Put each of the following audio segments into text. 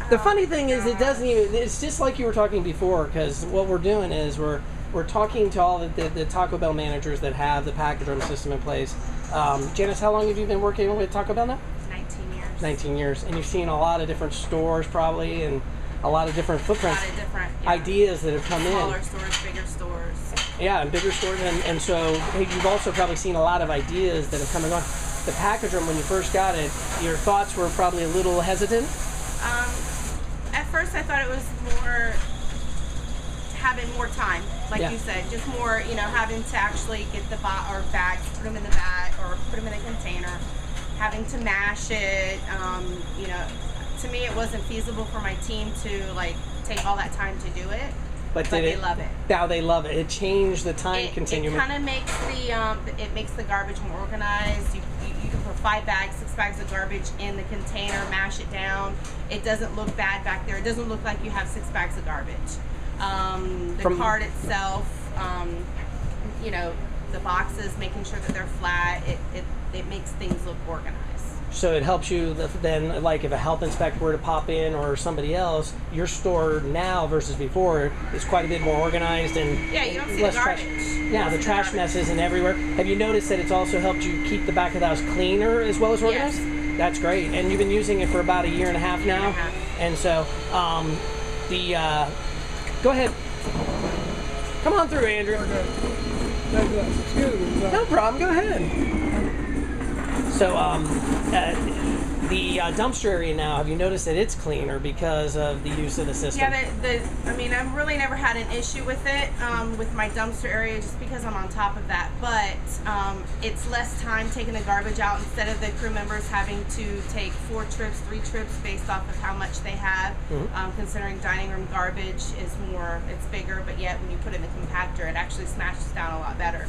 The funny thing is, it doesn't even. It's just like you were talking before, because what we're doing is we're talking to all the Taco Bell managers that have the package room system in place. Janice, how long have you been working with Taco Bell now? 19 years. 19 years, and you've seen a lot of different stores probably, and a lot of different footprints. A lot of different ideas that have come Smaller in. stores, bigger stores. Yeah, and bigger stores, and so hey, you've also probably seen a lot of ideas that have come and gone. The package room, when you first got it, your thoughts were probably a little hesitant. At first, I thought it was more having more time, like you said, just more, having to actually get the bags, put them in the bag, or put them in a container, having to mash it. To me, it wasn't feasible for my team to take all that time to do it. But they love it. Now they love it. It changed the time continuum. It kind of makes the garbage more organized. You can put 5 bags, 6 bags of garbage in the container, mash it down. It doesn't look bad back there. It doesn't look like you have 6 bags of garbage. The cart itself, the boxes, making sure that they're flat. It makes things look organized. So it helps you then, like if a health inspector were to pop in or somebody else, your store now versus before is quite a bit more organized and you don't see less the garbage. trash. Yeah, the trash mess isn't everywhere. Have you noticed that it's also helped you keep the back of the house cleaner as well as organized? Yes. That's great. And you've been using it for about a year and a half now. And so go ahead. Come on through, Andrew. No problem. Go ahead. So the dumpster area now, have you noticed that it's cleaner because of the use of the system? Yeah, I've really never had an issue with it, with my dumpster area, just because I'm on top of that. But it's less time taking the garbage out, instead of the crew members having to take 4 trips, 3 trips based off of how much they have. Considering dining room garbage is it's bigger, but yet when you put it in the compactor, it actually smashes down a lot better.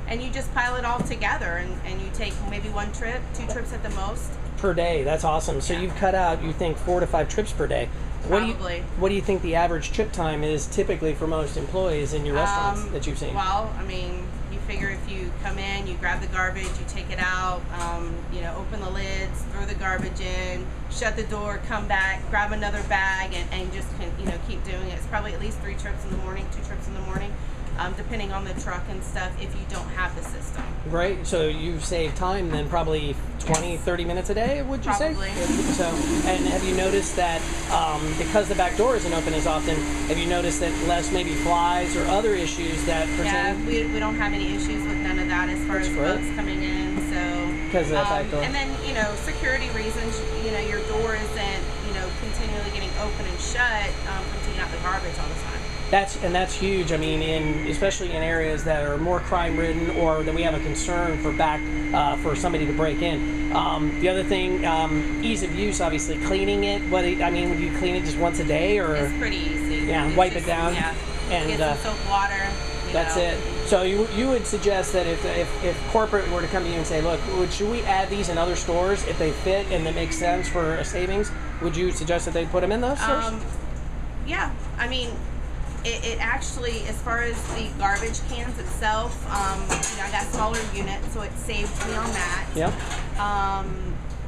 And you just pile it all together, and you take maybe 1 trip, 2 trips at the most. Per day, that's awesome. So you've cut out, you think, 4 to 5 trips per day. Probably. What do you think the average trip time is typically for most employees in your restaurants that you've seen? Well, you figure if you come in, you grab the garbage, you take it out, open the lids, throw the garbage in, shut the door, come back, grab another bag, and just keep doing it. It's probably at least 3 trips in the morning, 2 trips in the morning. Depending on the truck and stuff, if you don't have the system. Right, so you've saved time then probably 20, 30 minutes a day, would you Probably. say? So, and have you noticed that because the back door isn't open as often, have you noticed that less maybe flies or other issues that pertain? Yeah, we don't have any issues with none of that as far as folks coming in, so. Because of that back door. And then, security reasons, your door isn't, continually getting open and shut from taking out the garbage all the time. That's huge. Especially in areas that are more crime-ridden or that we have a concern for somebody to break in. The other thing, ease of use. Obviously, cleaning it. Would you clean it just once a day, or? It's pretty easy. Yeah, wipe it down. Yeah, and get some soap water. That's it. So you would suggest that if corporate were to come to you and say, look, should we add these in other stores if they fit and it makes sense for a savings? Would you suggest that they put them in those stores? Yeah, It actually, as far as the garbage cans itself, I got smaller units, so it saved me on that. Yep.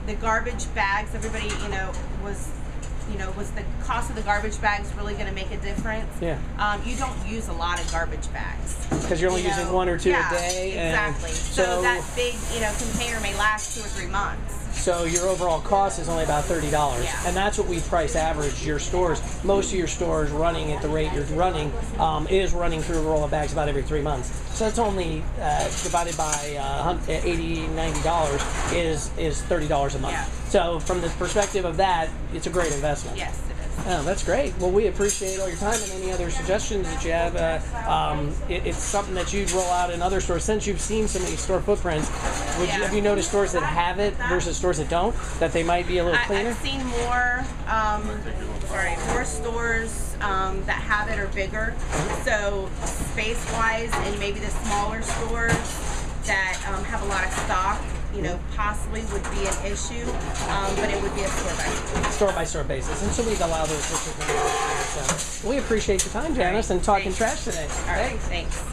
The garbage bags, everybody, was the cost of the garbage bags really going to make a difference? Yeah. You don't use a lot of garbage bags. Because you're only using 1 or 2 a day. Exactly. So that big, container may last 2 or 3 months. So your overall cost is only about $30. Yeah. And that's what we price average your stores. Most of your stores running at the rate you're running is running through a roll of bags about every 3 months. So that's only divided by $80, $90 is $30 a month. Yeah. So from the perspective of that, it's a great investment. Yes, it is. Oh, that's great. Well, we appreciate all your time, and any other suggestions that you have. It's something that you'd roll out in other stores. Since you've seen some of these store footprints, have you noticed stores that have it versus stores that don't, that they might be a little cleaner? I've seen more stores that have it are bigger. So space-wise, and maybe the smaller stores that have a lot of stock, possibly would be an issue, but it would be a store-by-store basis. And so we'd allow those. So we appreciate your time, Janice, and talking trash today. All right, thanks.